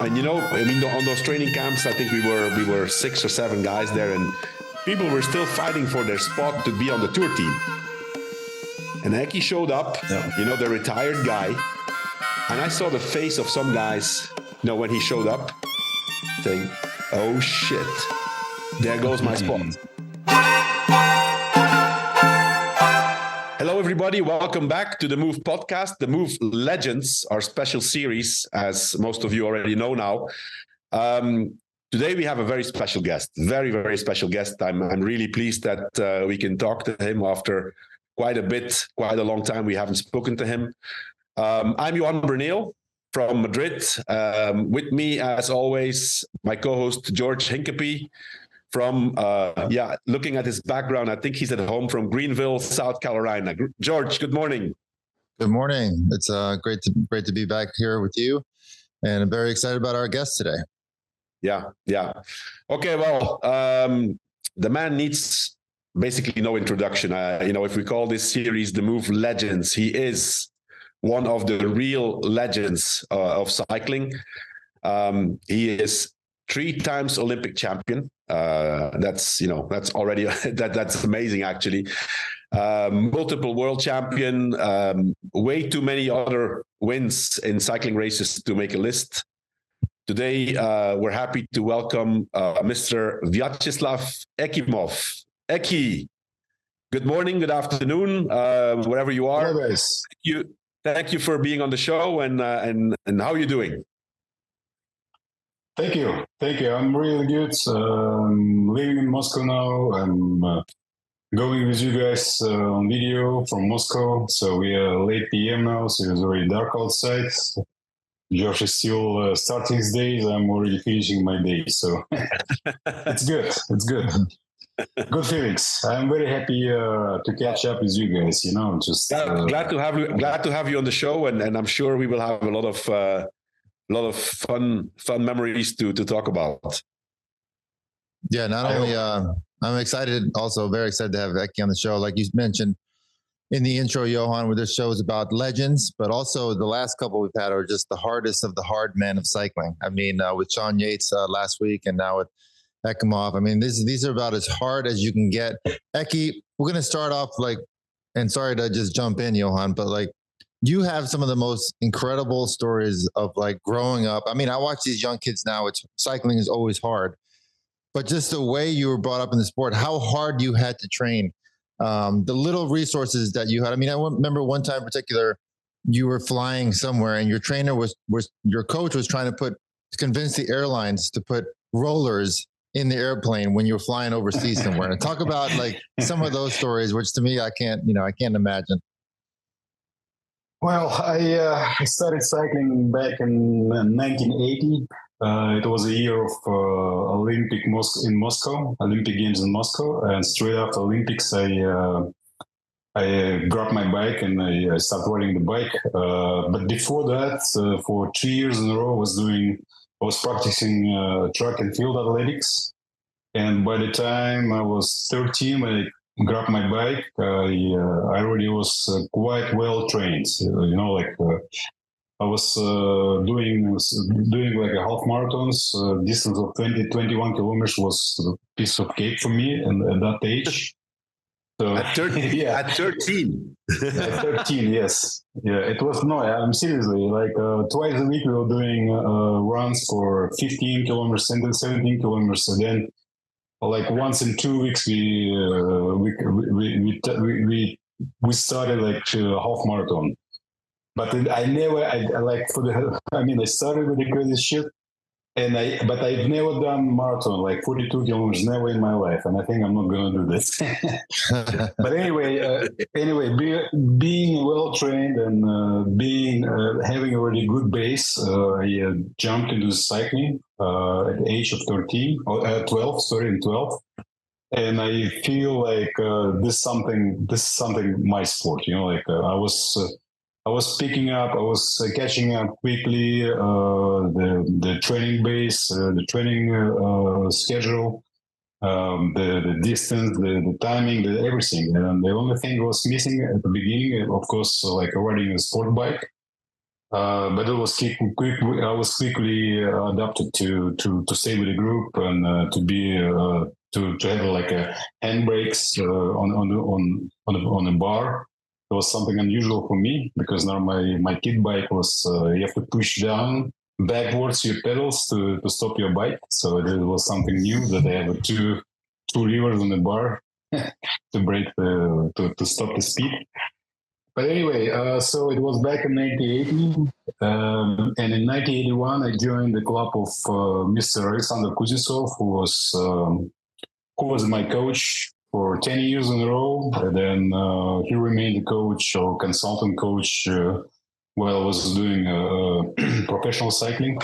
And I mean, on those training camps, I think we were 6 or 7 guys there, and people were still fighting for their spot to be on the tour team. And Eki showed up, the retired guy, and I saw the face of some guys, when he showed up, saying, "Oh shit, there goes my spot." Hello, everybody. Welcome back to the MOVE podcast, the MOVE Legends, our special series, as most of you already know now. Today, we have a very special guest, very, very special guest. I'm really pleased that we can talk to him after quite a long time. We haven't spoken to him. I'm Johan from Madrid. With me, as always, my co-host, George Hinkepie. From looking at his background, I think he's at home from Greenville, South Carolina. George, good morning. Good morning. It's great to be back here with you, and I'm very excited about our guest today. Yeah. Okay, well, the man needs basically no introduction. If we call this series the MOVE Legends, he is one of the real legends of cycling. He is 3 times Olympic champion. That's already that's amazing, actually. Multiple world champion, way too many other wins in cycling races to make a list. Today, we're happy to welcome Mr. Viatcheslav Ekimov. Eki, good morning, good afternoon, wherever you are. Always. Thank you for being on the show, and how are you doing? Thank you. I'm really good. Living in Moscow now. I'm going with you guys on video from Moscow. So we are late PM now, so it's already dark outside. Josh is still starting his days. I'm already finishing my day. So it's good. Good feelings. I'm very happy to catch up with you guys. Glad to have you on the show, and I'm sure we will have a lot of fun memories to talk about. Yeah, not only I'm excited, also very excited to have Eki on the show. Like you mentioned in the intro, Johan, where this show is about legends, but also the last couple we've had are just the hardest of the hard men of cycling. I mean, with Sean Yates last week, and now with Ekimov. I mean, these are about as hard as you can get. Eki, we're going to start off and sorry to just jump in, Johan, but you have some of the most incredible stories of growing up. I mean, I watch these young kids now. Cycling is always hard, but just the way you were brought up in the sport, how hard you had to train, the little resources that you had. I mean, I remember one time in particular, you were flying somewhere, and your trainer your coach was trying to convince the airlines to put rollers in the airplane when you were flying overseas somewhere. And talk about some of those stories, which to me, I can't imagine. Well, I started cycling back in 1980. It was a year of Olympic Games in Moscow, and straight after Olympics, I grabbed my bike and I started riding the bike. But before that, for 2 years in a row, I was practicing track and field athletics. And by the time I was 13, when I grabbed my bike, I already was quite well trained. I was doing a half marathons. Distance of 21 kilometers was a piece of cake for me, and at that age. So at 13, yeah. At 13, at 13, yes, yeah. It was I'm seriously twice a week we were doing runs for 15 kilometers and then 17 kilometers, and then once in 2 weeks we started a half marathon. But I started with the crazy shit, but I've never done marathon 42 kilometers, never in my life, and I think I'm not gonna do this. But anyway, being well trained and having a really good base, I jumped into cycling at the age of 12, and I feel this is something my sport. I was picking up, I was catching up quickly, the training base, the training schedule, the distance, the timing, everything. And the only thing I was missing at the beginning, of course, riding a sport bike. but it was quick. I was quickly adapted to stay with the group and to be to have like a handbrakes on a bar. It was something unusual for me because now my kid bike was you have to push down backwards your pedals to stop your bike. So it was something new that I have two levers on the bar to brake to stop the speed. But anyway, so it was back in 1980, and in 1981 I joined the club of Mr. Alexander Kuznetsov, who was my coach for 10 years in a row. And then he remained the coach or consultant coach while I was doing professional cycling.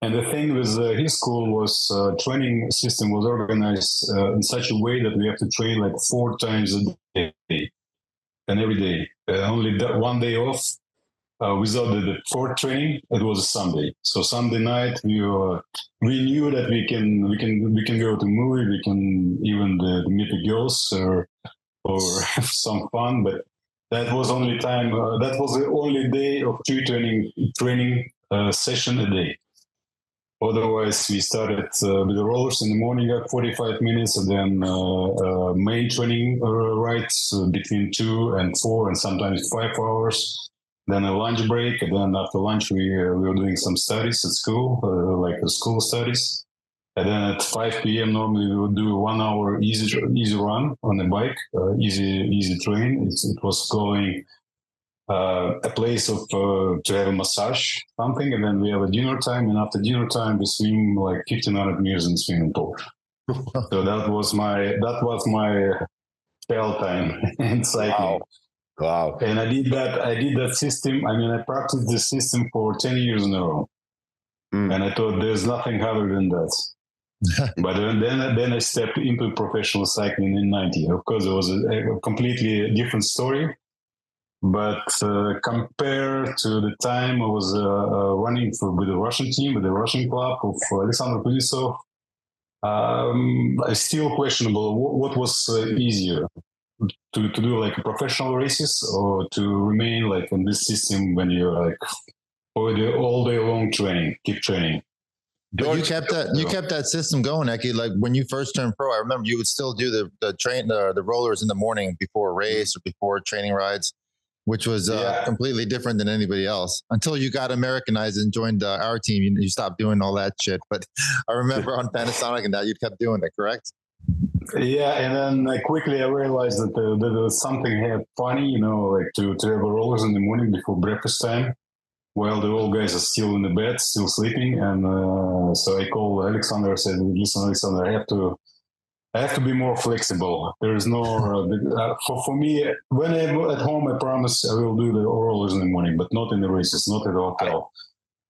And the thing with his school was training system was organized in such a way that we have to train like 4 times a day. And every day, only one day off. Without the fourth training, it was a Sunday. So Sunday night, we knew that we can go to movie, we can even meet the girls or have some fun. But that was only time. That was the only day of 2 training session a day. Otherwise, we started with the rollers in the morning at 45 minutes, and then main training rides between 2 and 4, and sometimes 5 hours. Then a lunch break, and then after lunch we were doing some studies at school, like the school studies. And then at 5 p.m. normally we would do 1 hour easy run on the bike, easy train. It was going. A place of to have a massage, something, and then we have a dinner time, and after dinner time we swim like 1,500 meters in the swimming pool. So that was my fail time in cycling. Wow! And I did that system. I mean, I practiced this system for 10 years in a row, and I thought there's nothing harder than that. But then I stepped into professional cycling in '90. Of course, it was a completely different story. But compared to the time I was running with the Russian team, with the Russian club of Alexander Kuznetsov, it's still questionable what was easier, to do like professional races or to remain like in this system when you're like all day long keep training. But you kept that system going, Eki. Like when you first turned pro, I remember you would still do the rollers in the morning before a race or before training rides, which was completely different than anybody else until you got Americanized and joined our team. You stopped doing all that shit. But I remember on Panasonic and that you kept doing it, correct? Yeah, and then quickly I realized that there was something funny, like to have rollers in the morning before breakfast time, while the old guys are still in the bed, still sleeping. And so I called Alexander. I said, "Listen, Alexander, I have to be more flexible. There is no for me when I'm at home. I promise I will do the rollers in the morning, but not in the races, not at the hotel,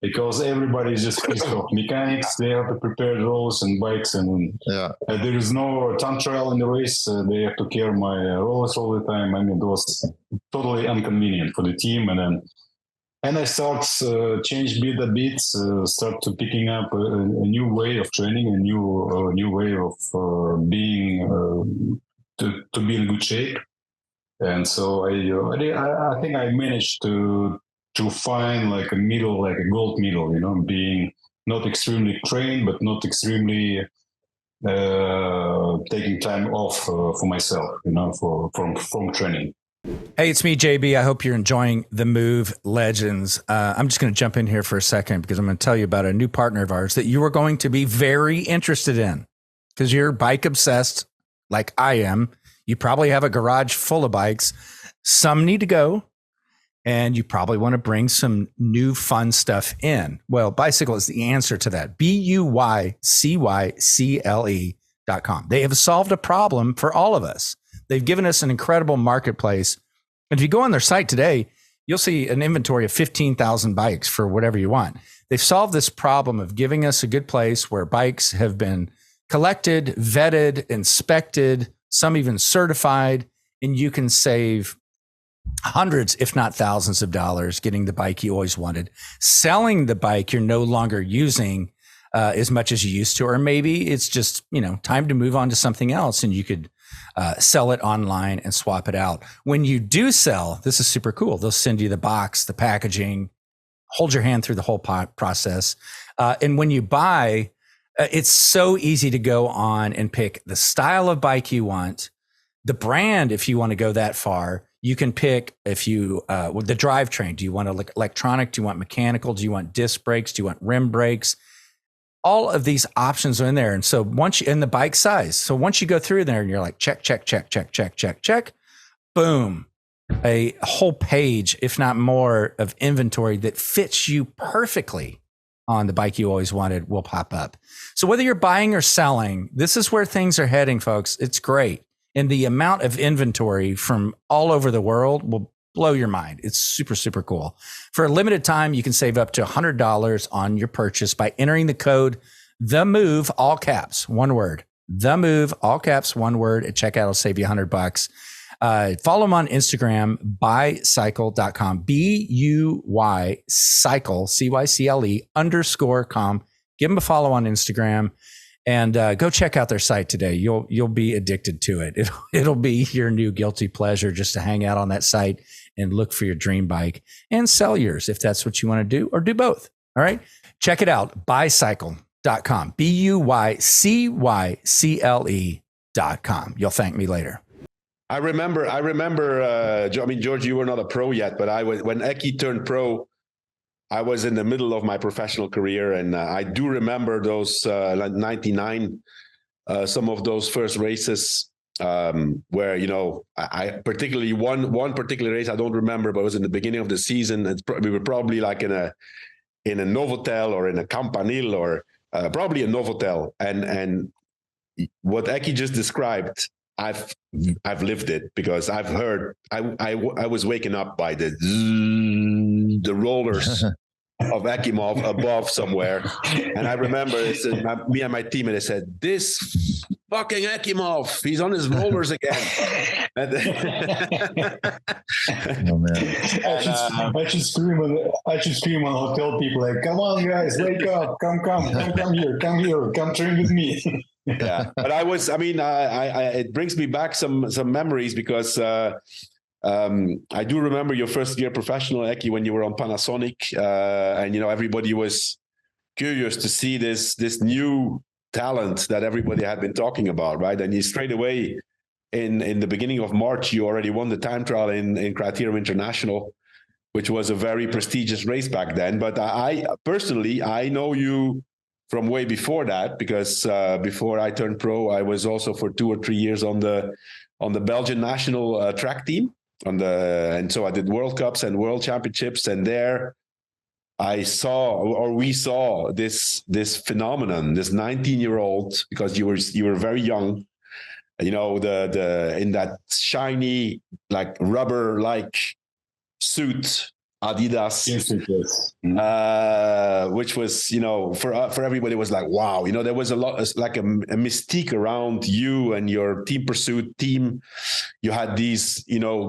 because everybody is just pissed off. Mechanics, they have to prepare the rollers and bikes, and there is no time trial in the race. They have to carry my rollers all the time. I mean, it was totally inconvenient for the team, and I start change bit a bit, start to picking up a new way of training, a new way of being to be in good shape. And so I think I managed to find like a middle, like a gold middle, being not extremely trained, but not extremely taking time off for myself, from training. Hey, it's me, JB. I hope you're enjoying the Move Legends. I'm just going to jump in here for a second because I'm going to tell you about a new partner of ours that you are going to be very interested in because you're bike obsessed like I am. You probably have a garage full of bikes. Some need to go, and you probably want to bring some new fun stuff in. Well, Bicycle is the answer to that. BUYCYCLE.com. They have solved a problem for all of us. They've given us an incredible marketplace. And if you go on their site today, you'll see an inventory of 15,000 bikes for whatever you want. They've solved this problem of giving us a good place where bikes have been collected, vetted, inspected, some even certified, and you can save hundreds, if not thousands of dollars getting the bike you always wanted, selling the bike you're no longer using as much as you used to, or maybe it's just, time to move on to something else and you could sell it online and swap it out. When you do sell, this is super cool. They'll send you the box, the packaging, hold your hand through the whole process. And when you buy, it's so easy to go on and pick the style of bike you want, the brand. If you want to go that far, you can pick with the drivetrain. Do you want electronic? Do you want mechanical? Do you want disc brakes? Do you want rim brakes? All of these options are in there. And so in the bike size. So once you go through there and you're like, check, boom, a whole page, if not more, of inventory that fits you perfectly on the bike you always wanted will pop up. So whether you're buying or selling, this is where things are heading, folks. It's great. And the amount of inventory from all over the world will blow your mind. It's super, super cool. For a limited time, you can save up to $100 on your purchase by entering the code THEMOVE, all caps, one word. THEMOVE, all caps, one word. At checkout, it'll save you $100. Follow them on Instagram, buycycle.com, B-U-Y cycle, C-Y-C-L-E _com. Give them a follow on Instagram. And go check out their site today. You'll be addicted to it. It'll be your new guilty pleasure just to hang out on that site and look for your dream bike and sell yours if that's what you want to do, or do both. All right. Check it out. Buycycle.com. BUYCYCLE.com. You'll thank me later. I remember, George, you were not a pro yet, but when Eki turned pro, I was in the middle of my professional career, and I do remember those 99, some of those first races where, I particularly one particular race I don't remember, but it was in the beginning of the season. We were probably like in a Novotel or in a Campanile or probably a Novotel, and what Eki just described, I've lived it, because I've heard I was waken up by the rollers of Ekimov above somewhere, and I remember me and my team, and they said, "This fucking Ekimov, he's on his rollers again." Oh man! I should scream on hotel people like, "Come on, guys, wake up! Come here, come train with me." Yeah, but it brings me back some memories, because I do remember your first year professional, Eki, when you were on Panasonic, and everybody was curious to see this new talent that everybody had been talking about, right? And you straight away in the beginning of March, you already won the time trial in Criterium International, which was a very prestigious race back then. But I personally know you from way before that, because before I turned pro, I was also for 2 or 3 years on the Belgian national track team, and so I did World Cups and World Championships, and there we saw this phenomenon, this 19-year-old, because you were very young, in that shiny, like rubber like suit, Adidas, yes. which was, for everybody was like, wow, there was a lot, like a mystique around you and your Team Pursuit team. You had these,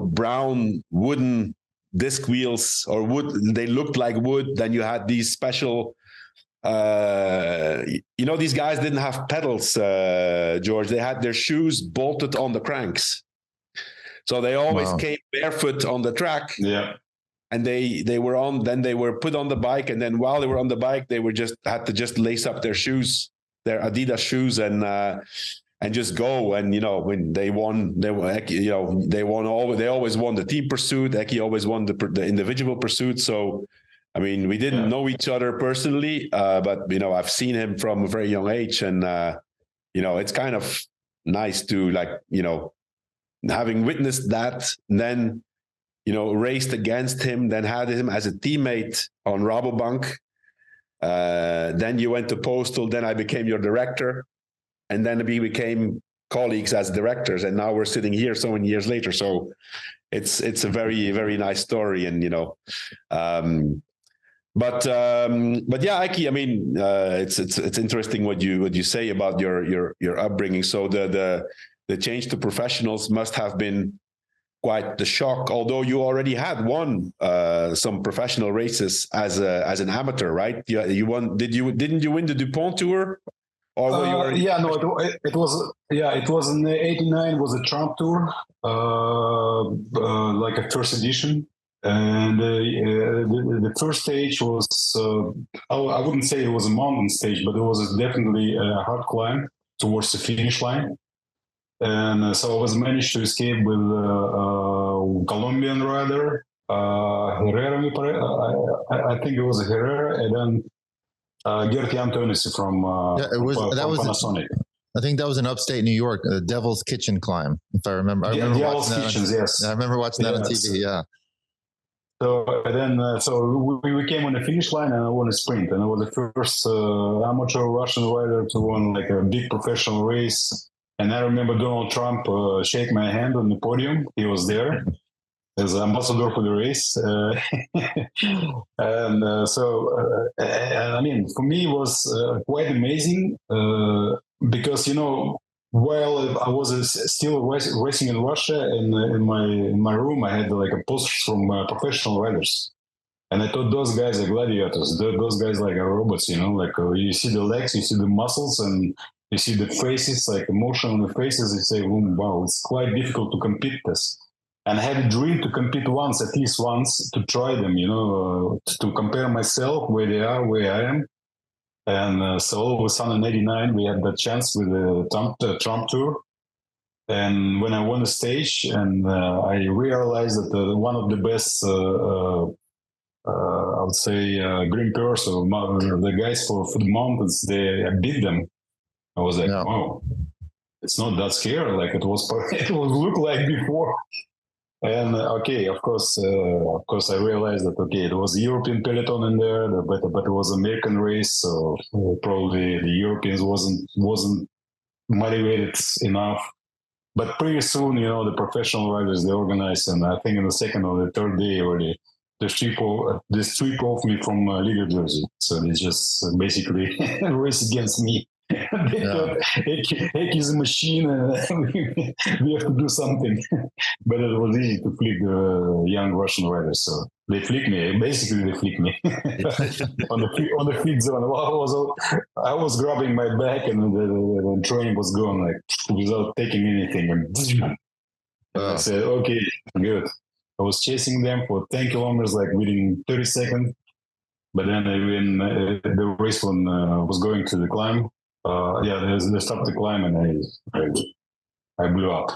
brown wooden disc wheels, or wood, they looked like wood. Then you had these special, these guys didn't have pedals, George. They had their shoes bolted on the cranks. So they always came barefoot on the track. Yeah. And they were put on the bike, and then while they were on the bike, they had to lace up their shoes, their Adidas shoes, and just go. And when they won, they always won the team pursuit. Eki always won the individual pursuit. So, we didn't know each other personally, but I've seen him from a very young age, and it's kind of nice to having witnessed that, and then raced against him, then had him as a teammate on Rabobank. Then you went to Postal, then I became your director, and then we became colleagues as directors, and now we're sitting here so many years later. So it's a very, very nice story, and but yeah, Eki, it's interesting what you say about your upbringing. So the change to professionals must have been quite the shock, although you already had won some professional races as an amateur, right? You won. Didn't you win the DuPont Tour or were you already? Yeah, no, it was in '89. Was a Trump tour, like a first edition, and the first stage was I wouldn't say it was a mountain stage, but it was definitely a hard climb towards the finish line. And so I was managed to escape with Colombian rider Herrera. I think it was Herrera, and then Gerti Antonisi from Panasonic. I think that was in upstate New York, the Devil's Kitchen climb, if I remember. I remember Devil's Kitchens, yes. I remember watching that on TV. Yeah. So then, we came on the finish line, and I won a sprint, and I was the first amateur Russian rider to win like a big professional race. And I remember Donald Trump shake my hand on the podium. He was there as ambassador for the race. I mean, for me, it was quite amazing because, you know, while I was still racing in Russia, in my room, I had like a posters from professional riders. And I thought those guys are gladiators. Those guys like are robots, you know, like you see the legs, you see the muscles, and you see the faces, like emotion on the faces. You say, wow, it's quite difficult to compete this. And I had a dream to compete at least once, to try them, you know, to compare myself, where they are, where I am. And so all of a sudden in '89, we had that chance with the Trump Tour. And when I won the stage, and I realized that one of the best, I would say, grimpeurs, or the guys for the mountains, I beat them. I was like, oh, it's not that scary like it would look like before. And okay, of course, I realized that it was a European peloton in there, but it was an American race, so probably the Europeans wasn't motivated enough. But pretty soon, you know, the professional riders, they organized, and I think in the second or the third day already, they strip off me from leader jersey. So they just basically race against me. They thought, Ek is a machine, and we have to do something. But it was easy to flick the young Russian riders. So they flicked me. Basically, they flicked me on the feed zone. I was grabbing my back, and the train was going like without taking anything. And I said, okay, good. I was chasing them for 10 kilometers, like within 30 seconds. But then when the race one was going to the climb, they stopped the climb, and I blew up.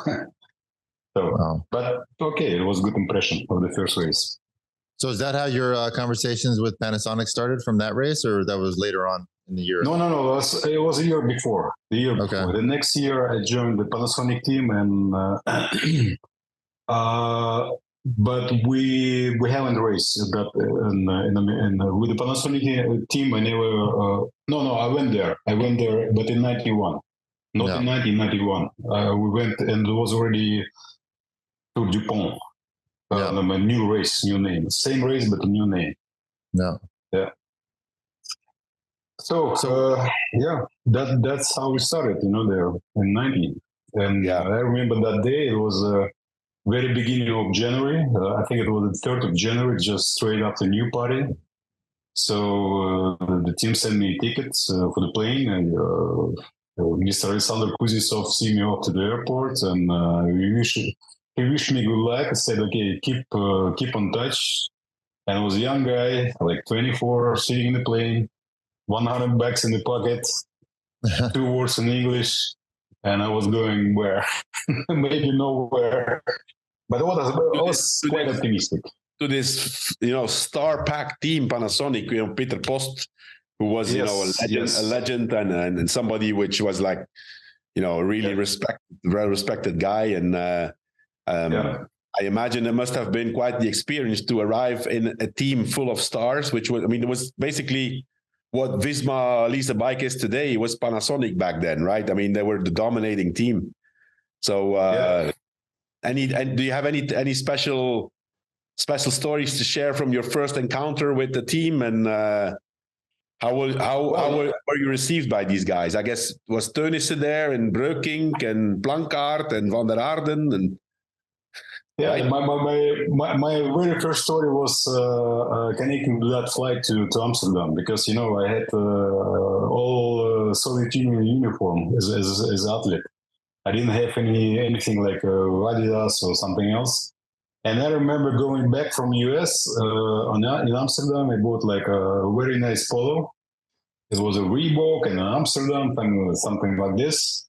But okay, it was a good impression of the first race. So is that how your conversations with Panasonic started, from that race, or that was later on in the year? No. It was a year before. Before. The next year, I joined the Panasonic team, and but we haven't raced that with the Panasonic team. I never. I went there. But in '91, not in 1991. We went, and it was already Tour du Pont. A new race, new name, same race but a new name. Yeah. So that's how we started. You know, there in '90, and I remember that day. It was very beginning of January. I think it was the 3rd of January, just straight after New Party. So the team sent me tickets for the plane, and Mr. Alexander Kuzisov see me off to the airport, and he wished me good luck. and said, okay, keep on touch. And I was a young guy, like 24, sitting in the plane, $100 in the pocket, 2 words in English, and I was going where? Maybe nowhere. But I was quite optimistic. To this, star-packed team, Panasonic, Peter Post, who was, a legend and somebody which was like, really well-respected guy. And I imagine it must have been quite the experience to arrive in a team full of stars, which was, it was basically what Visma Lease a Bike is today. It was Panasonic back then, right? I mean, they were the dominating team. So, do you have any special stories to share from your first encounter with the team, and how were you received by these guys? I guess was Teunissen there, and Breukink and Blankaart and Van der Aarden, and right? My very first story was connecting to that flight to Amsterdam, because I had all Soviet Union uniform as athlete. I didn't have anything like Adidas or something else. And I remember going back from US in Amsterdam. I bought like a very nice polo. It was a Reebok in Amsterdam, something like this,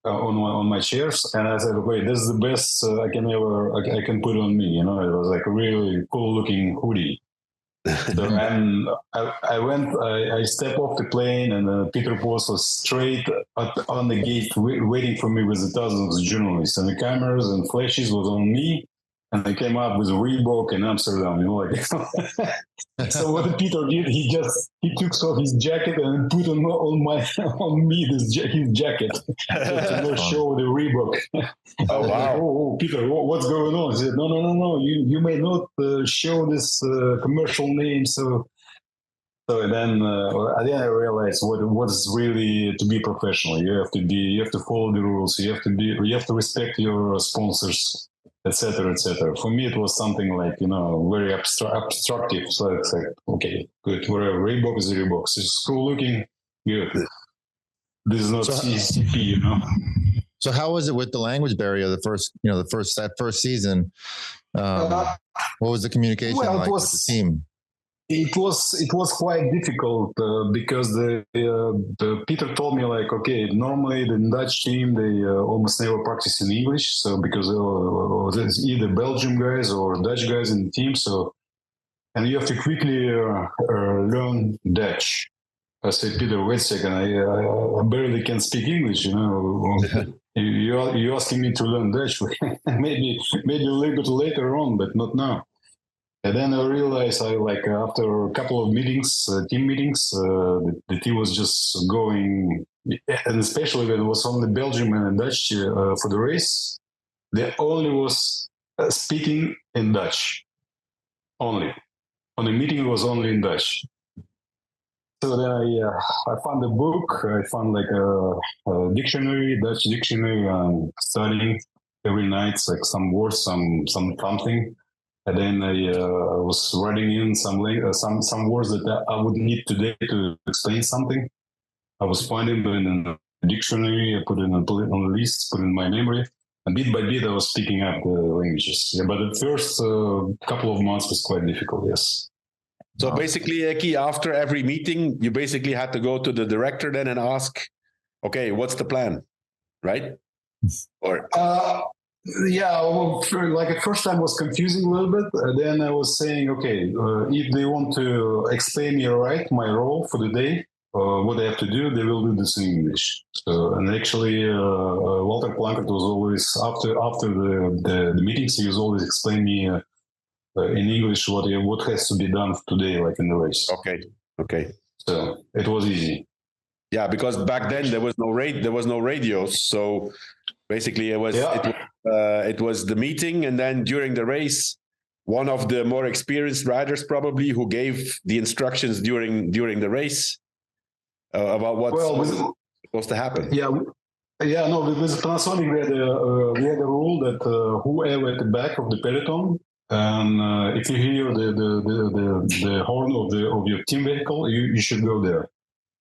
on my chairs. And I said, okay, this is the best I can put on me. You know, it was like a really cool looking hoodie. So, and I stepped off the plane, and Peter Post was straight on the gate waiting for me with the thousands of journalists, and the cameras and flashes was on me. And I came up with Reebok in Amsterdam, you know, like. So what Peter did, he took off his jacket and put on me his jacket to not show the Reebok. Oh wow! Oh, Peter, what's going on? He said, no, you may not show this commercial name. So then I realized what's really to be professional. You have to follow the rules. You have to respect your sponsors, etc., etc. For me, it was something like, you know, very obstructive. So it's like, okay, good, whatever. Reebok is Reebok. It's cool looking, good. This is not CCP, you know. So how was it with the language barrier? That first season. What was the communication like with the team? It was quite difficult because the Peter told me, like, okay, normally the Dutch team, they almost never practice in English, so because there's either Belgium guys or Dutch guys in the team, so, and you have to quickly learn Dutch. I said, Peter, wait a second, I barely can speak English, you know. You're asking me to learn Dutch. maybe a little bit later on, but not now. And then I realized, after a couple of meetings, team meetings, the team was just going, and especially when it was only Belgium and Dutch for the race, they only was speaking in Dutch. Only. On the meeting, it was only in Dutch. So then I found a book. I found like a dictionary, Dutch dictionary, studying every night, like some words, something. And then I was writing in some words that I would need today to explain something. I was finding them in a dictionary. I put it on a list, put it in my memory, and bit by bit I was picking up the languages. Yeah, but the first couple of months was quite difficult. Yes. So basically, Eki, after every meeting, you basically had to go to the director then and ask, okay, what's the plan, right? Or yeah, well, like at first time was confusing a little bit. Then I was saying, okay, if they want to explain me my role for the day, what I have to do, they will do this in English. So, and actually, Walter Plankert was always after the meetings, he was always explaining me in English what has to be done today, like in the race. Okay. So it was easy. Yeah, because back then there was no radios, so basically it was the meeting, and then during the race, one of the more experienced riders probably who gave the instructions during the race about what's supposed to happen. Yeah, no, with Panasonic we had a rule that whoever at the back of the peloton, and if you hear the horn of your team vehicle, you should go there.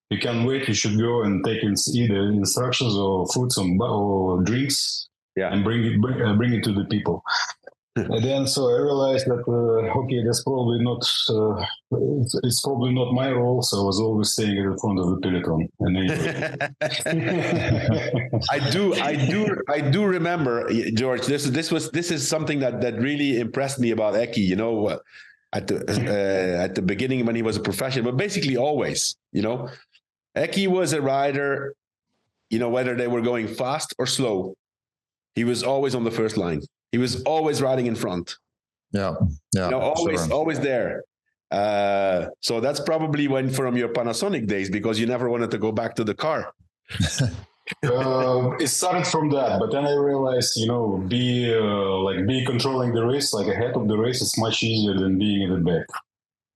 You can't wait. You should go and take either instructions or food, or drinks, and bring it to the people. And then so I realized that okay, that's probably not. It's probably not my role. So I was always staying at the front of the peloton. I do remember, George. This is something that really impressed me about Eki. You know, at the beginning when he was a professional, but basically always, you know. Eki was a rider, you know, whether they were going fast or slow, he was always on the first line. He was always riding in front. Yeah. You know, always there. So that's probably from your Panasonic days, because you never wanted to go back to the car. It started from that, but then I realized, you know, be controlling the race, like ahead of the race, is much easier than being in the back.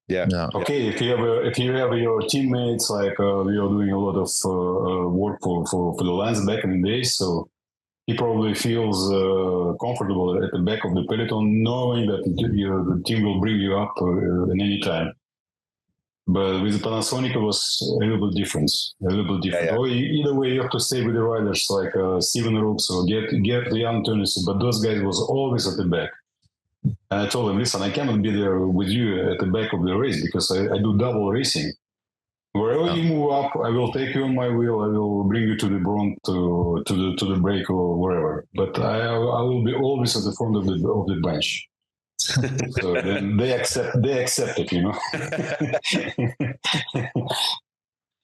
Yeah. Okay. If you have your teammates, like we are doing a lot of work for the Lance back in the days, so he probably feels comfortable at the back of the peloton, knowing that the team will bring you up in any time. But with the Panasonic, it was a little bit different. Or either way, you have to stay with the riders like Steven Rooks or get the young Tennessee. But those guys was always at the back. And I told him, listen, I cannot be there with you at the back of the race because I do double racing. Wherever you move up, I will take you on my wheel. I will bring you to the front, to the break or wherever. But I will be always at the front of the bench. So then they accept it, you know.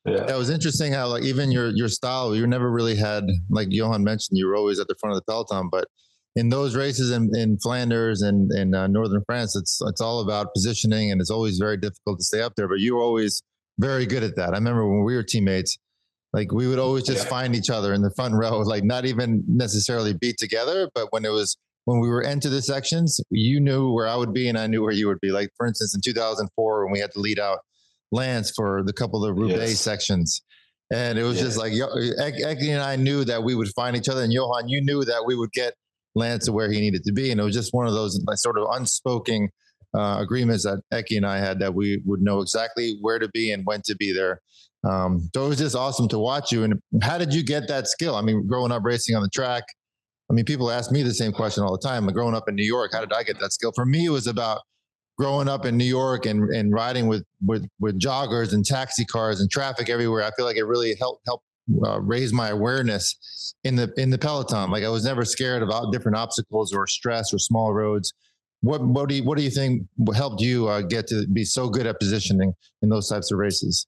Yeah, it was interesting how like even your style, you never really had, like Johan mentioned, you were always at the front of the peloton, but in those races in Flanders and in northern France, it's all about positioning, and it's always very difficult to stay up there. But you were always very good at that. I remember when we were teammates, like we would always just find each other in the front row, like not even necessarily be together, but when we were into the sections, you knew where I would be and I knew where you would be. Like for instance, in 2004, when we had to lead out Lance for the couple of Roubaix sections. And it was just like, Eki and I knew that we would find each other. And Johan, you knew that we would get Lance to where he needed to be. And it was just one of those like, sort of unspoken agreements that Eki and I had, that we would know exactly where to be and when to be there. So it was just awesome to watch you. And how did you get that skill? I mean, growing up racing on the track, I mean, people ask me the same question all the time. Like growing up in New York, how did I get that skill? For me, it was about growing up in New York and riding with joggers and taxi cars and traffic everywhere. I feel like it really helped raise my awareness in the peloton. Like I was never scared about different obstacles or stress or small roads. What do you think helped you get to be so good at positioning in those types of races?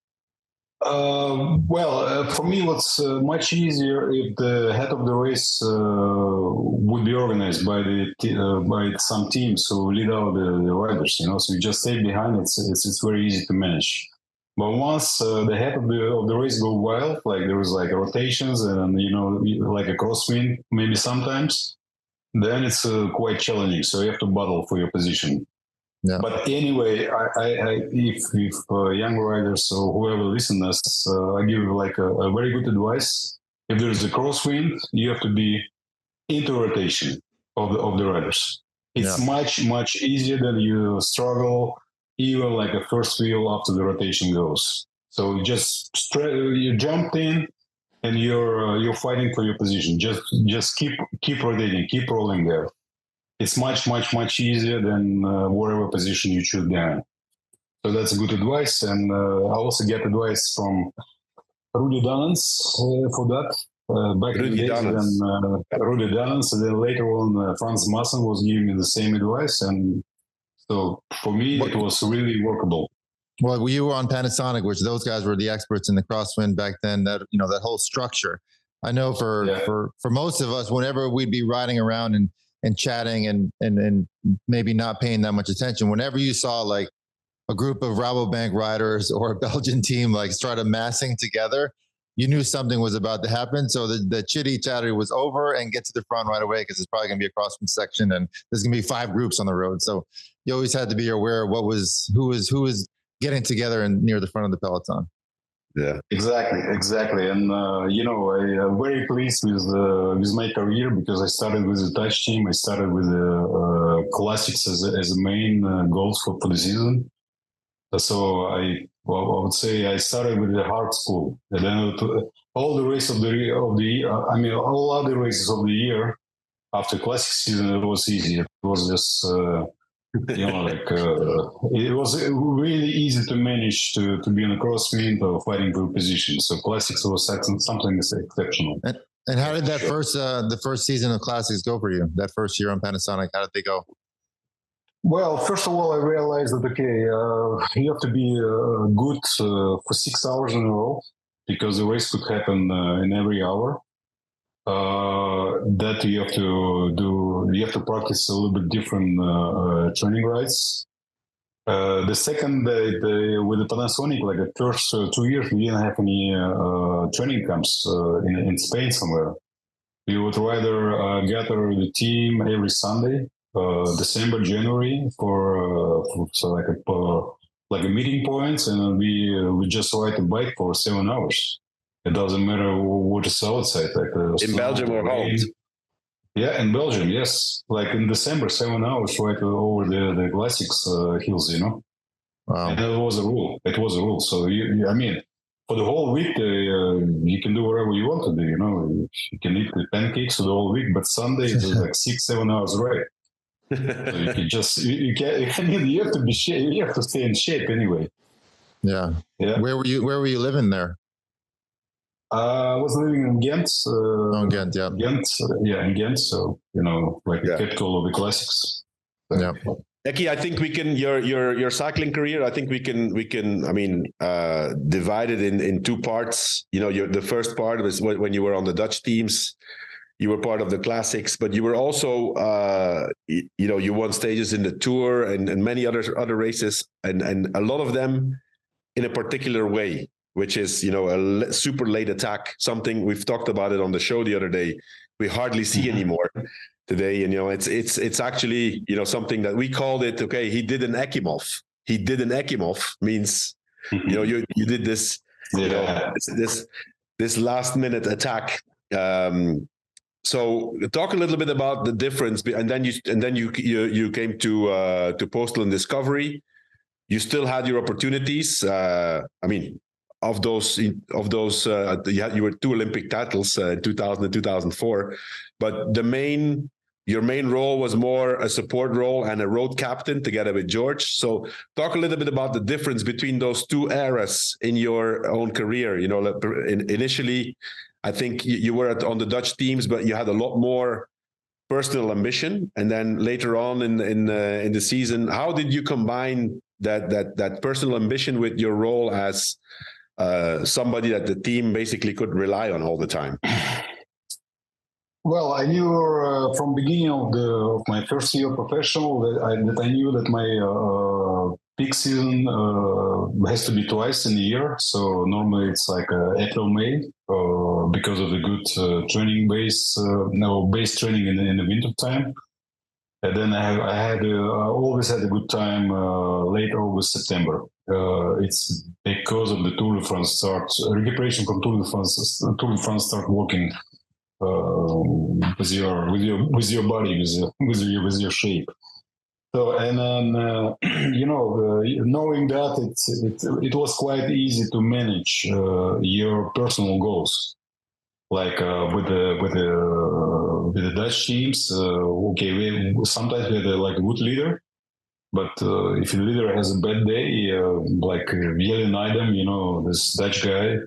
For me, it's much easier if the head of the race would be organized by some teams who lead out the riders. You know, so you just stay behind. It's very easy to manage. But once the head of the race go wild, like there was like rotations and like a crosswind maybe sometimes, then it's quite challenging. So you have to battle for your position. Yeah. But anyway, if young riders or whoever listens, I give like a very good advice. If there is a crosswind, you have to be into rotation of the riders. It's much easier than you struggle even like a first wheel after the rotation goes. So you jumped in and you're fighting for your position. Just keep rotating, keep rolling there. It's much easier than whatever position you choose there. So that's good advice. And I also get advice from Rudy Dannens for that. Back in the days, Rudy Dannens, and then later on, Franz Masson was giving me the same advice. And so for me, it was really workable. Well, you were on Panasonic, which those guys were the experts in the crosswind back then. That that whole structure. I know for most of us, whenever we'd be riding around and chatting and maybe not paying that much attention, whenever you saw like a group of Rabobank riders or a Belgian team like start amassing together, you knew something was about to happen. So the chitty chatter was over, and get to the front right away because it's probably going to be a crosswind section and there's going to be 5 groups on the road. So you always had to be aware of who was getting together and near the front of the peloton. Yeah, exactly. And, I'm very pleased with my career because I started with the Touch team. I started with the classics as the main goals for the season. So I would say I started with the hard school. And then all the races of the year, all other races of the year after classic season, it was easy. It was just... it was really easy to manage to be in a crosswind or fighting for position. So classics was something exceptional. And how did that the first season of classics go for you? That first year on Panasonic, how did they go? Well, first of all, I realized that you have to be good for 6 hours in a row because the race could happen in every hour. That you have to do. You have to practice a little bit different training rides. The second, with the Panasonic, like the first 2 years, we didn't have any training camps in Spain somewhere. We would rather gather the team every Sunday, December, January, for like a meeting points, and we just ride a bike for 7 hours. It doesn't matter what is outside. In Belgium or Holland? Yeah, in Belgium, yes. Like in December, 7 hours right over the classics hills, Wow. And it was a rule. It was a rule. So I mean, for the whole week, you can do whatever you want to do. You know, you can eat the pancakes for the whole week, but Sunday it's like 6-7 hours right. So you can just you can't. I mean, you have to be you have to stay in shape anyway. Yeah. Yeah. Where were you living there? I was living in Ghent. Ghent, yeah. Ghent, in Ghent. So like the capital of the classics. So, yeah. Eki, I think we can your cycling career. I think we can. I mean, divide it in two parts. You know, the first part was when you were on the Dutch teams. You were part of the classics, but you were also, you won stages in the Tour and many other races, and a lot of them in a particular way, which is, a super late attack. Something we've talked about it on the show the other day. We hardly see anymore today, and it's actually something that we called it. Okay, he did an Ekimov. He did an Ekimov means you did this, this last minute attack. So talk a little bit about the difference, and then you came to Postal and Discovery. You still had your opportunities. I mean, of those, you were 2 Olympic titles in 2000 and 2004, but your main role was more a support role and a road captain together with George. So talk a little bit about the difference between those 2 eras in your own career. Initially, I think you were on the Dutch teams, but you had a lot more personal ambition. And then later on in the season, how did you combine that personal ambition with your role as somebody that the team basically could rely on all the time? Well, I knew from beginning of my first year professional that I knew that my peak season has to be twice in a year. So normally it's like April, May, because of the good training base training in the winter time. And then I always had a good time late August, September. It's because of the Tour de France recuperation from Tour de France start working with your body, with your shape. So, and then knowing that it was quite easy to manage your personal goals, like with the Dutch teams. Sometimes we had a good leader, but if the leader has a bad day, like Jelen Idem, this Dutch guy.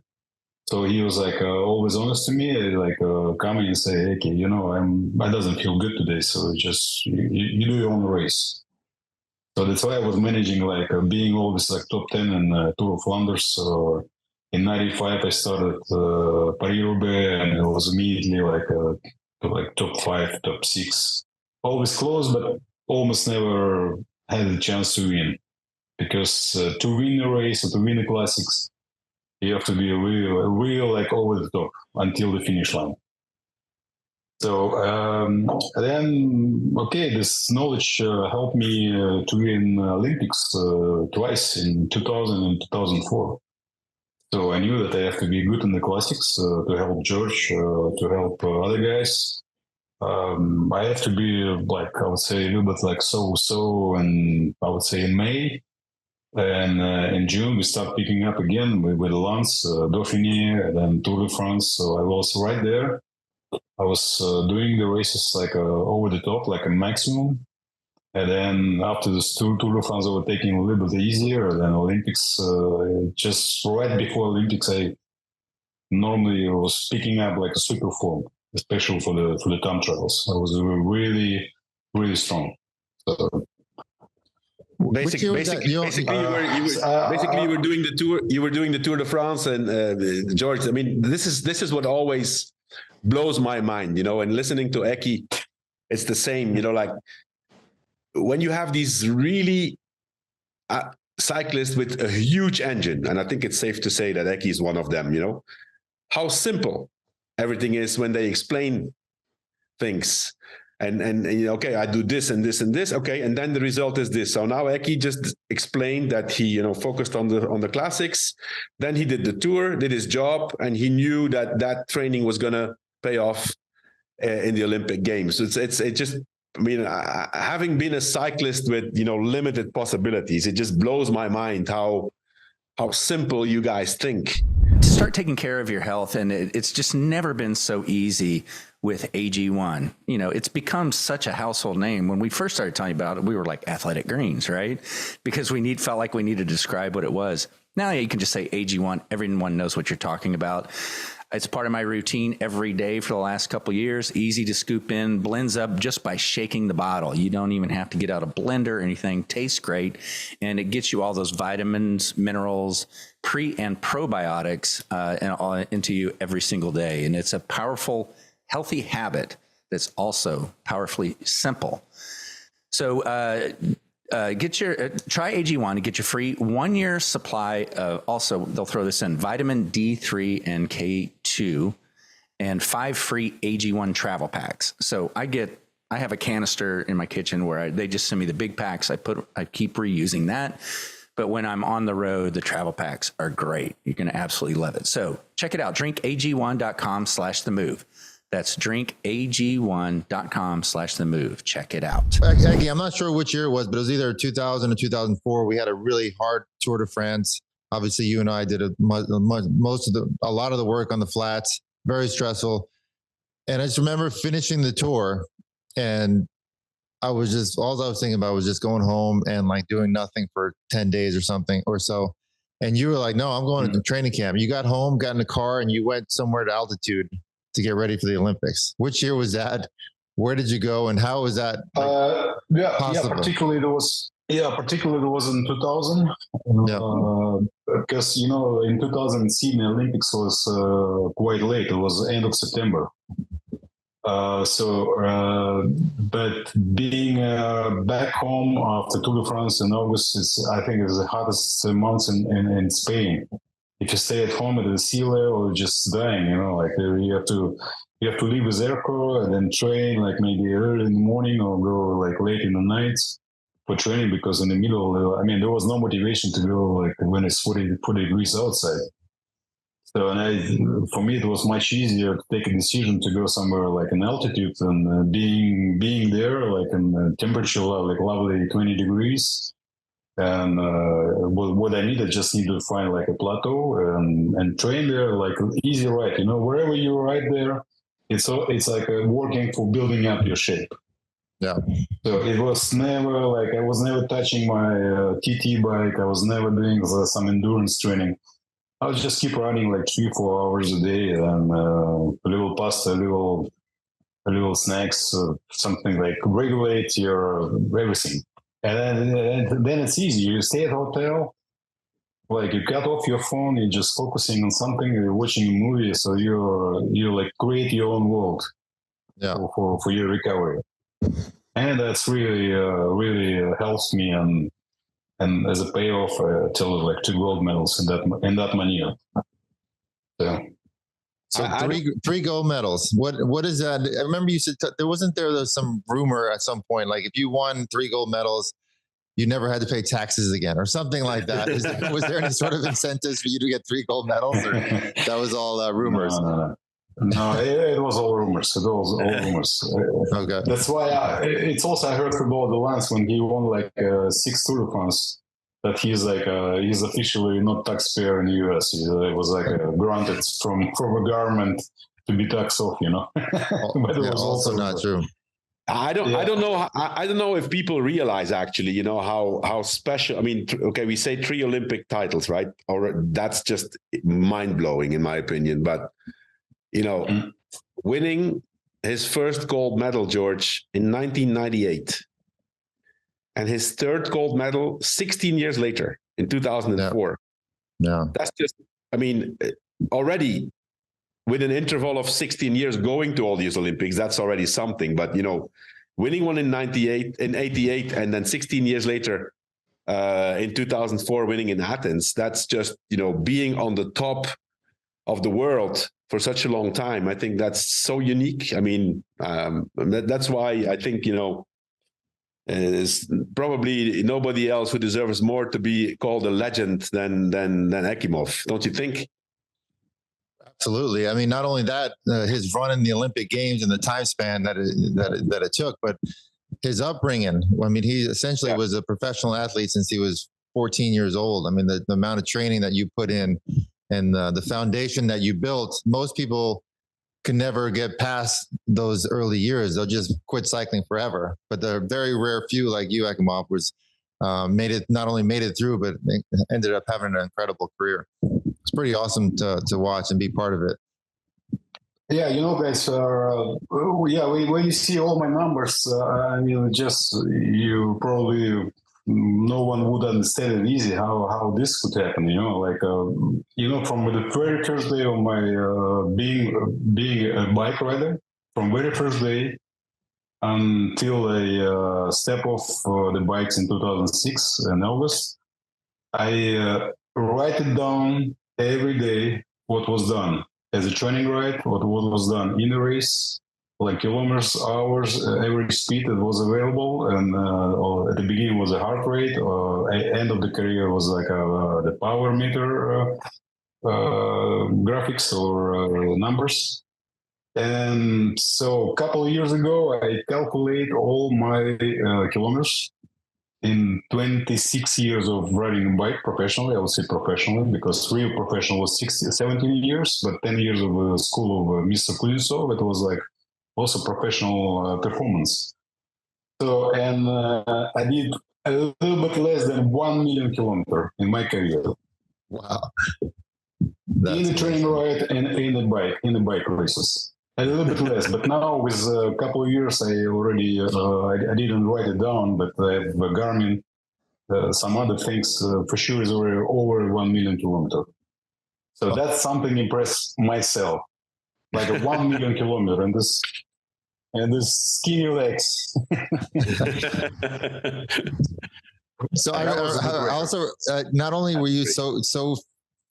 So he was like always honest to me, like coming and say, okay, I doesn't feel good today, so just you do your own race. So that's why I was managing like being always like top 10 in Tour of Flanders. So in '95 I started Paris-Roubaix, and it was immediately like top 5, top 6, always close, but almost never had a chance to win, because to win a race or to win the classics, you have to be real like over the top until the finish line. So this knowledge helped me to win Olympics twice in 2000 and 2004. So I knew that I have to be good in the classics to help George, to help other guys. I have to be like, I would say a little bit like so, and I would say in May. And in June, we start picking up again with Lens, Dauphiné, and then Tour de France. So I was right there. I was doing the races like over the top, like a maximum. And then after the Tour de France, I was taking a little bit easier. And then Olympics, just right before Olympics, I normally was picking up like a super form, especially for the time trials. I was really, really strong. So, Basically, you were doing the tour. You were doing the Tour de France, and George. I mean, this is what always blows my mind, And listening to Eki, it's the same. Like when you have these really cyclists with a huge engine, and I think it's safe to say that Eki is one of them. How simple everything is when they explain things. And okay, I do this and this and this. Okay, and then the result is this. So now Eki just explained that he, focused on the classics. Then he did the tour, did his job, and he knew that training was gonna pay off in the Olympic Games. So it's just I mean, having been a cyclist with, limited possibilities, it just blows my mind how simple you guys think. To start taking care of your health, and it's just never been so easy with AG1. It's become such a household name. When we first started talking about it, we were like Athletic Greens, right? Because felt like we needed to describe what it was. Now you can just say AG1. Everyone knows what you're talking about. It's part of my routine every day for the last couple of years. Easy to scoop in, blends up just by shaking the bottle. You don't even have to get out a blender or anything. Tastes great, and it gets you all those vitamins, minerals, pre and probiotics into you every single day. And it's a powerful, healthy habit that's also powerfully simple. So try AG1 to get your free 1 year supply of, also they'll throw this in, vitamin D3 and K2 and 5 free AG1 travel packs. So I have a canister in my kitchen where they just send me the big packs. I keep reusing that. But when I'm on the road, the travel packs are great. You're going to absolutely love it. So check it out. drinkag1.com/themove. That's drinkag1.com/themove. Check it out. Aggie, I'm not sure which year it was, but it was either 2000 or 2004. We had a really hard Tour de France. Obviously, you and I did a lot of the work on the flats. Very stressful. And I just remember finishing the tour, and all I was thinking about was just going home and like doing nothing for 10 days or something or so. And you were like, no, I'm going to training camp. You got home, got in the car, and you went somewhere to altitude to get ready for the Olympics. Which year was that? Where did you go, and how was that? Particularly it was in 2000. Because in 2000 Sydney Olympics was quite late. It was end of September. But being back home after Tour de France in August, I think it's the hottest months in Spain. If you stay at home at the sea level, you're just dying. You have to leave with aircraft and then train like maybe early in the morning or go like late in the night for training, because in the middle, there was no motivation to go like when it's 40 degrees outside. So, for me, it was much easier to take a decision to go somewhere like in altitude and being there, like in temperature, like lovely 20 degrees. And what I needed, just need to find like a plateau and train there, like easy ride. Wherever you ride there, it's like working for building up your shape. Yeah. So it was never like I was never touching my TT bike. I was never doing some endurance training. I would just keep running like 3-4 hours a day, and a little pasta, a little snacks, something like regulate your everything. And then it's easy. You stay at a hotel, like you cut off your phone, you're just focusing on something, you're watching a movie, so you like create your own world for your recovery. And that's really helps me, and as a payoff, till like 2 gold medals in that maneuver. So three gold medals. What is that? I remember you said there's some rumor at some point, like if you won 3 gold medals, you never had to pay taxes again or something like that. Was there any sort of incentives for you to get 3 gold medals, or that was all rumors? No, it was all rumors. It was all rumors. Okay. That's why it's also, I heard from Bob Lance when he won like 6 Tour de France, that he's officially not taxpayer in the US. It was like granted from a government to be taxed off, But it was also not true. I don't know if people realize actually, how special. I mean, okay, we say 3 Olympic titles, right? Or that's just mind blowing in my opinion. But winning his first gold medal, George, in 1998. And his 3rd gold medal 16 years later in 2004. Yeah. That's just, already with an interval of 16 years going to all these Olympics, that's already something. But, winning one in 88, and then 16 years later in 2004, winning in Athens, that's just, being on the top of the world for such a long time. I think that's so unique. That's why I think, there's probably nobody else who deserves more to be called a legend than Ekimov, don't you think? Absolutely. Not only that, his run in the Olympic Games and the time span that it took, but his upbringing. I mean, he essentially was a professional athlete since he was 14 years old. I mean, the amount of training that you put in and the foundation that you built, most people can never get past those early years. They'll just quit cycling forever. But the very rare few like you, Ekimov, was not only made it through, but ended up having an incredible career. It's pretty awesome to watch and be part of it. Yeah, guys, when you see all my numbers, I mean, just you probably no one would understand it easy how this could happen. From the very first day of my being a bike rider, from very first day until I step off the bikes in 2006 in August, I write it down every day what was done as a training ride, what was done in the race, like kilometers, hours, every speed that was available. And at the beginning was a heart rate, end of the career was like the power meter graphics or numbers. And so a couple of years ago, I calculate all my kilometers in 26 years of riding a bike professionally. I would say professionally, because real professional was 17 years, but 10 years of school of Mr. Kuznetsov, it was like also professional performance. So, and I did a little bit less than 1 million kilometers in my career. Wow. In the training ride and in the bike races. A little bit less, but now with a couple of years, I already, I didn't write it down, but I have Garmin, some other things, for sure is over 1 million kilometers. So that's something impressed myself, like a 1 million kilometer and this skinny legs. So I also, not only were you so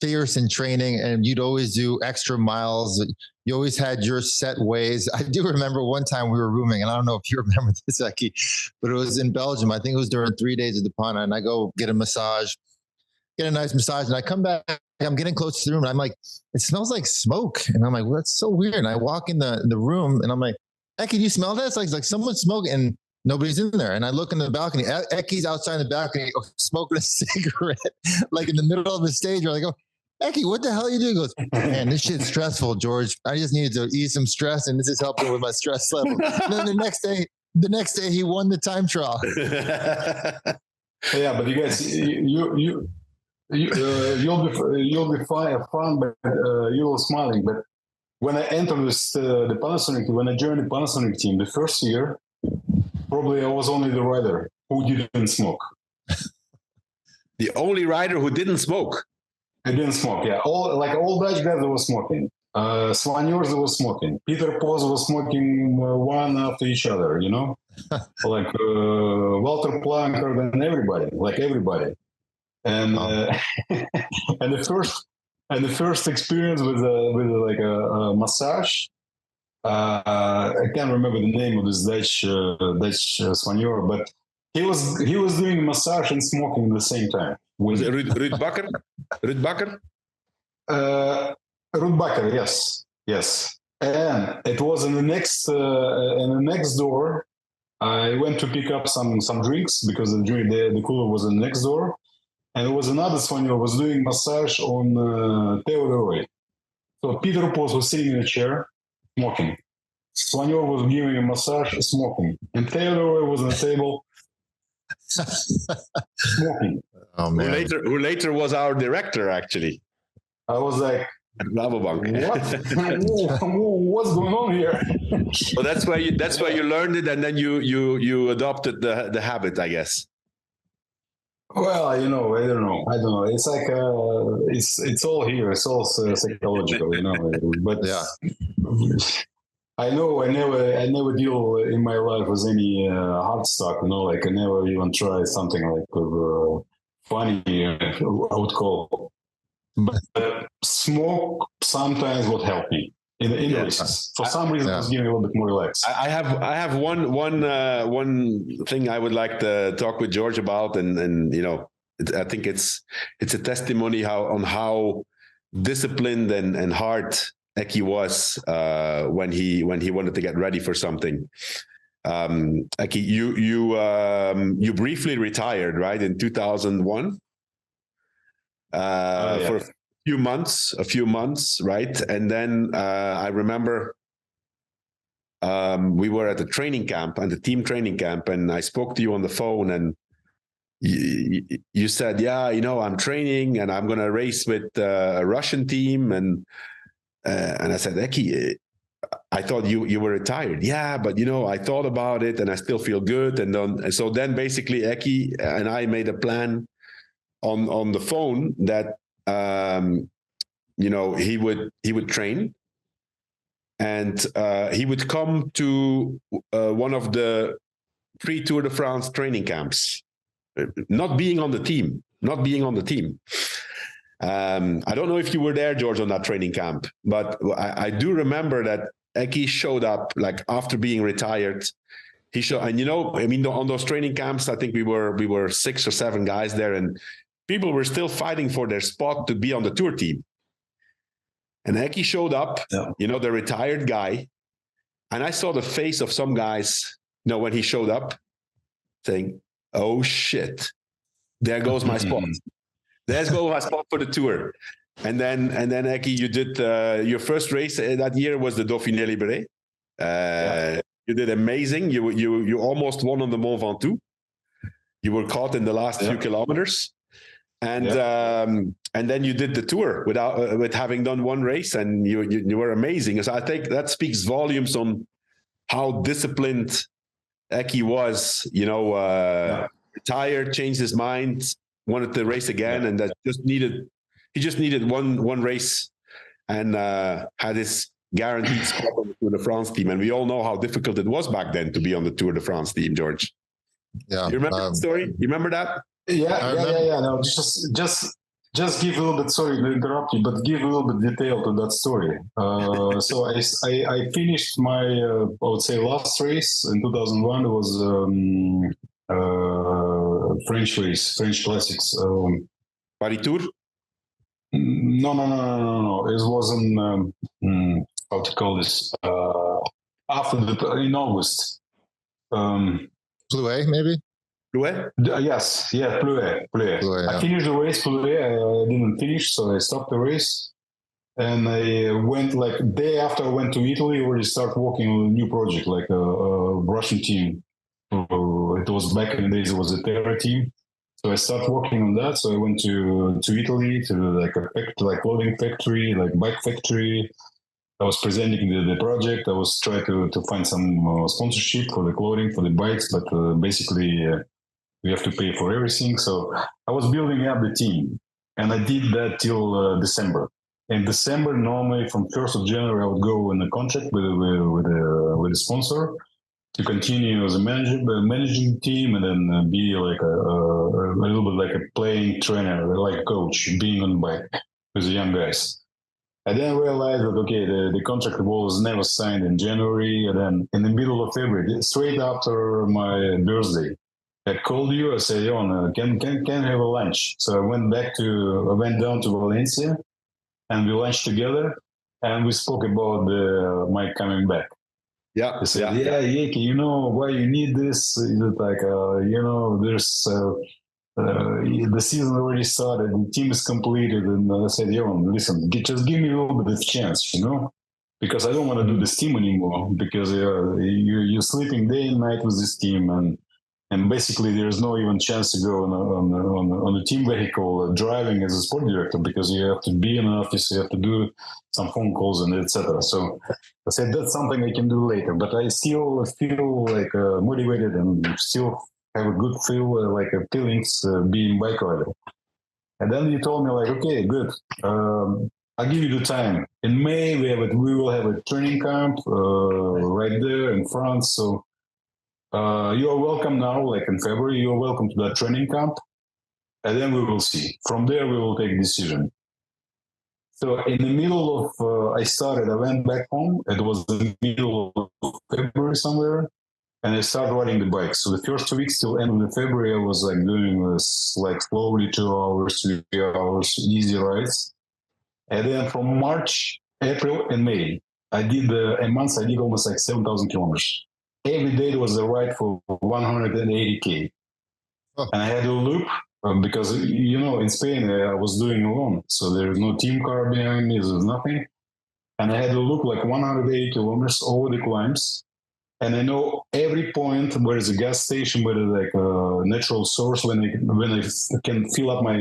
fierce in training and you'd always do extra miles, you always had your set ways. I do remember one time we were rooming, and I don't know if you remember this, Eki, but it was in Belgium. I think it was during 3 days of the Pana, and I go get a massage, get a nice massage, and I come back, I'm getting close to the room, and I'm like, it smells like smoke. And I'm like, well, that's so weird. And I walk in the room, and I'm like, Eki, do you smell that? It's like someone's smoking, and nobody's in there. And I look in the balcony. Eki's outside the balcony smoking a cigarette, like in the middle of the stage. We're like, oh, Eki, what the hell are you doing? He goes, man, this shit's stressful, George. I just needed to ease some stress, and this is helping with my stress level. And then the next day, he won the time trial. Yeah, but you guys, you'll be fun, but you were smiling. But when I entered the Panasonic, when I joined the Panasonic team, the first year, probably I was only the rider who didn't smoke. The only rider who didn't smoke. I didn't smoke, yeah. All Dutch guys were smoking. Svanjors was smoking. Peter Pos was smoking one after each other, like Walter Planker and everybody, And and the first experience with a massage. I can't remember the name of this Dutch Svanjor, but he was doing massage and smoking at the same time. Was it Ruud Bakker? Ruud Bakker? Ruud Bakker, yes. And it was in the next door. I went to pick up some drinks because the cooler was in the next door, and there was another Svanjor was doing massage on Theodore. So Peter Pos was sitting in a chair, smoking. Svanjor was giving a massage, smoking, and Theodore was on the table. Smoking. Oh man! Who later was our director, actually. I was like, what's going on here? Well, that's why you learned it, and then you adopted the habit, I guess. Well, I don't know. It's like it's all here. It's all psychological, But yeah. I know I never deal in my life with any hard stuff, like I never even try something like funny, I would call. But smoke sometimes would help me in the races. For some reason, it's giving me a little bit more relaxed. I have one thing I would like to talk with George about, and I think it's a testimony how disciplined and hard Eki was when he wanted to get ready for something. Eki, you briefly retired, right, in 2001 for a few months, right? And then I remember we were at the training camp, and the team training camp, and I spoke to you on the phone, and you said, yeah, I'm training and I'm going to race with a Russian team. And I said, Eki, I thought you were retired. Yeah, but I thought about it and I still feel good. And so then basically Eki and I made a plan on the phone that, he would train, and he would come to one of the pre-Tour de France training camps. Not being on the team. I don't know if you were there, George, on that training camp, but I do remember that Eki showed up like after being retired. He showed, and on those training camps, I think we were 6 or 7 guys there, and people were still fighting for their spot to be on the tour team. And Eki showed up, the retired guy, and I saw the face of some guys, when he showed up, saying, oh shit, there goes my spot. There's goes my spot for the tour. And then Eki, you did your first race that year was the Dauphiné Libéré. You did amazing. You almost won on the Mont Ventoux. You were caught in the last few kilometers, and then you did the tour with having done one race, and you were amazing. So I think that speaks volumes on how disciplined Eki was, retired, changed his mind, wanted to race again, and that he just needed one race, and had his guaranteed spot on the Tour de France team. And we all know how difficult it was back then to be on the Tour de France team, George. Yeah, you remember that story? You remember that? Yeah. No, just give a little bit. Sorry to interrupt you, but give a little bit detail to that story. So I finished my I would say last race in 2001. It was French race, French classics. Paris Tour? No. It wasn't how to call this. After in August. Plouay, maybe? Plouay? Yes, Plouay. I finished the race, Plouay. I didn't finish, so I stopped the race. And I went day after I went to Italy, already start working on a new project, like a Russian team. It was back in the days, it was a Terra team. So I started working on that. So I went to Italy to a clothing factory, bike factory. I was presenting the project. I was trying to find some sponsorship for the clothing, for the bikes, but basically we have to pay for everything. So I was building up the team, and I did that till December. In December, normally from 1st of January, I would go in a contract with a sponsor to continue as a managing the team, and then be a little bit like a playing trainer, like coach, being on the bike with the young guys. I then realized that, the contract was never signed in January. And then in the middle of February, straight after my birthday, I called you. I said, Johan, can have a lunch? So I went down to Valencia, and we lunched together, and we spoke about my coming back. Yeah. I said, Eki, why you need this? Is it there's the season already started, the team is completed, and I said, listen, just give me a little bit of chance, because I don't want to do this team anymore, because you're sleeping day and night with this team, and basically there's no even chance to go on the team vehicle driving as a sport director, because you have to be in an office, you have to do some phone calls and etc. So I said, that's something I can do later, but I still feel motivated and still have a good feelings being bike rider. And then you told me okay, good. I'll give you the time. In May we will have a training camp right there in France. So you are welcome now. In February, you are welcome to that training camp, and then we will see. From there, we will take a decision. So in the middle of I went back home. It was the middle of February somewhere. And I started riding the bike. So the first 2 weeks till end of February, I was doing this slowly 2 hours, 3 hours, easy rides. And then from March, April, and May, I did a month. I did almost 7,000 kilometers. every day was a ride for 180K. Oh. And I had a loop because, in Spain, I was doing alone. So there's no team car behind me, there's nothing. And I had a loop like 180 kilometers over the climbs. And I know every point where is a gas station, where there's like a natural source when I can fill up my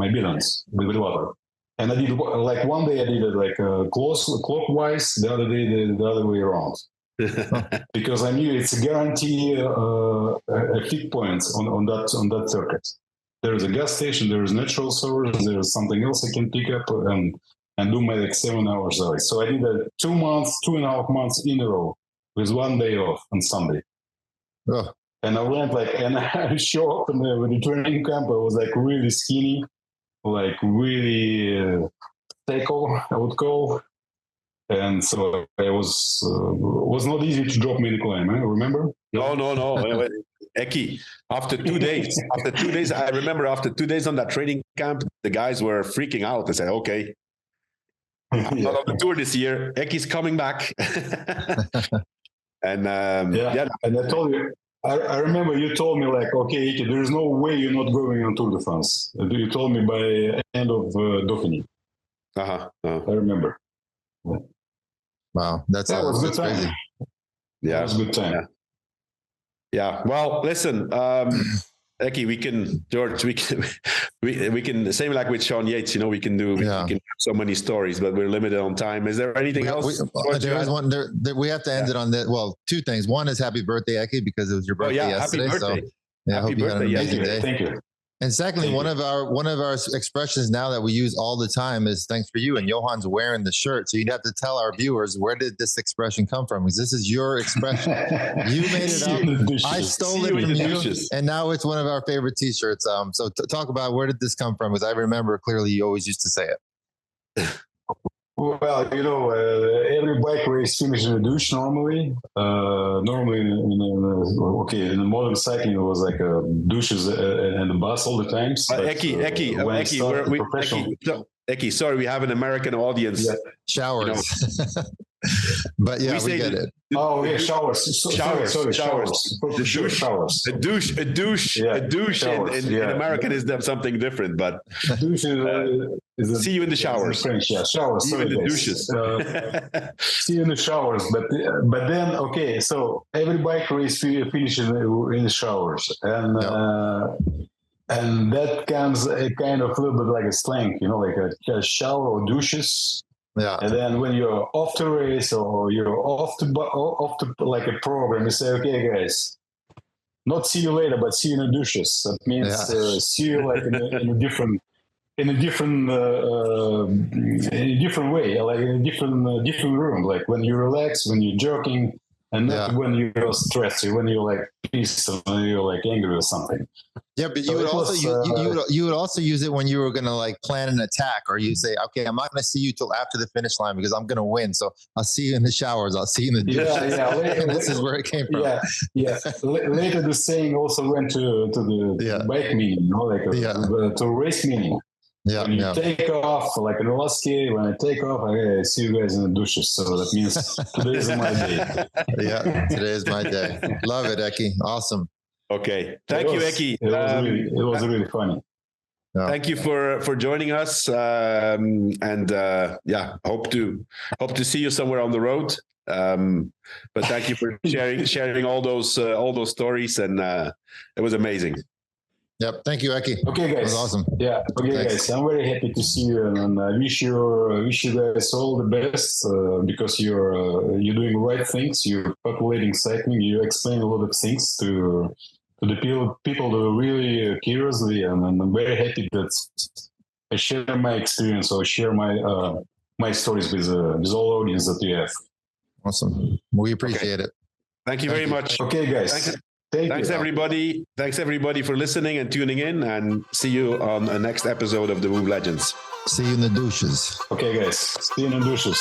bidons with water. And I did like one day I did it like clockwise, the other day the other way around. Because I knew it's a guarantee hit points on that circuit. There is a gas station, there is natural source, there is something else I can pick up and do my like 7 hours of it. So I did it 2.5 months in a row with 1 day off on Sunday. Oh. And I went and I show up with the training camp. I was like really skinny, like really tackle, I would call. And so it was not easy to drop me in the climb, remember? No. Eki, after 2 days, I remember after 2 days on that training camp, the guys were freaking out. They said, okay, I'm not on the tour this year. Eki's coming back. And and I told you, I remember you told me like, okay, Eki, there is no way you're not going on Tour de France. You told me by end of Dauphiné. I remember. Wow, that was a good time. Crazy. Yeah, it was a good time. Yeah. Well, listen, Eki, George, we can same like with Sean Yates. We can have so many stories, but we're limited on time. Is there anything else? There is one. We have to end it on that. Well, two things. One is happy birthday, Eki, because it was your birthday yesterday. Happy birthday. So, I hope you had an amazing day. Thank you. And secondly, one of our expressions now that we use all the time is "thanks for you." And Johan's wearing the shirt, so you'd have to tell our viewers, where did this expression come from? Because this is your expression. You made it up. I stole it from you, and now it's one of our favorite T-shirts. So talk about where did this come from? Because I remember clearly you always used to say it. Well, every bike race finishes in a douche normally. Normally, in the modern cycling, it was like douches and a bus all the time. Eki, sorry, we have an American audience. Yeah. Showers. But yeah, we get it. Oh yeah, showers. Showers. The douche. Showers. A douche in American is something different, but douche is see you in the showers. French, showers. See you in the douches. See you in the showers, but then okay, so every bike race finishes in the showers, and that comes a kind of a little bit like a slang, like a shower or douches. Yeah. And then when you're off the race or you're off to like a program, you say, okay, guys, not see you later, but see you in the douches. That means see you like in a different way, like in a different room. Like when you relax, when you're joking, and not when you're stressed, when you're like pissed, when you're like angry or something. Yeah, but you would also use it when you were going to like plan an attack, or you say, okay, I'm not going to see you till after the finish line because I'm going to win. So I'll see you in the showers. I'll see you in the douche. Yeah. This is where it came from. Yeah. Later, the saying also went to the bike meeting, to race meeting. Yeah, when you take off, like in Alaska, when I take off, I see you guys in the douches. So that means today is my day. Yeah, today is my day. Love it, Eki. Awesome. Okay. Thank you, Eki. It was really funny. Yeah. Thank you for joining us. Hope to see you somewhere on the road. But thank you for sharing all those stories, and it was amazing. Yep. Thank you, Eki. Okay, guys. That was awesome. Yeah. Okay, Thanks. Guys. I'm very happy to see you, and I wish you guys all the best because you're doing right things. You're populating cycling. You explain a lot of things to the people who are really curiously, and I'm very happy that I share my experience or share my stories with all audience that you have. Awesome. We appreciate it. Thank you very much. Okay, guys. Thanks everybody. Thanks everybody for listening and tuning in, and see you on the next episode of the THEMOVE Legends. See you in the douches. Okay, guys. See you in the douches.